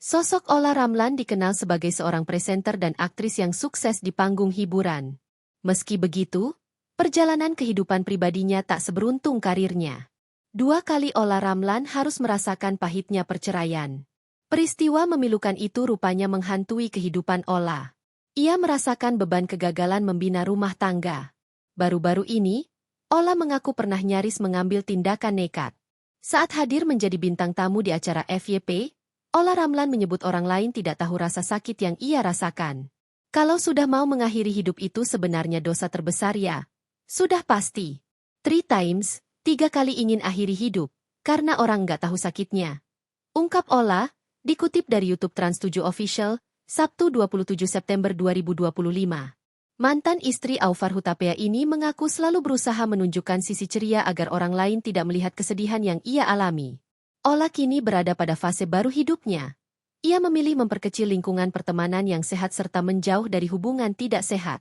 Sosok Ola Ramlan dikenal sebagai seorang presenter dan aktris yang sukses di panggung hiburan. Meski begitu, perjalanan kehidupan pribadinya tak seberuntung karirnya. 2 kali Ola Ramlan harus merasakan pahitnya perceraian. Peristiwa memilukan itu rupanya menghantui kehidupan Ola. Ia merasakan beban kegagalan membina rumah tangga. Baru-baru ini, Ola mengaku pernah nyaris mengambil tindakan nekat. Saat hadir menjadi bintang tamu di acara FYP, Ola Ramlan menyebut orang lain tidak tahu rasa sakit yang ia rasakan. Kalau sudah mau mengakhiri hidup itu sebenarnya dosa terbesar ya. Sudah pasti. 3 kali ingin akhiri hidup, karena orang nggak tahu sakitnya. Ungkap Ola, dikutip dari YouTube Trans7 Official, Sabtu 27 September 2025. Mantan istri Aufar Hutapea ini mengaku selalu berusaha menunjukkan sisi ceria agar orang lain tidak melihat kesedihan yang ia alami. Ola kini berada pada fase baru hidupnya. Ia memilih memperkecil lingkungan pertemanan yang sehat serta menjauh dari hubungan tidak sehat.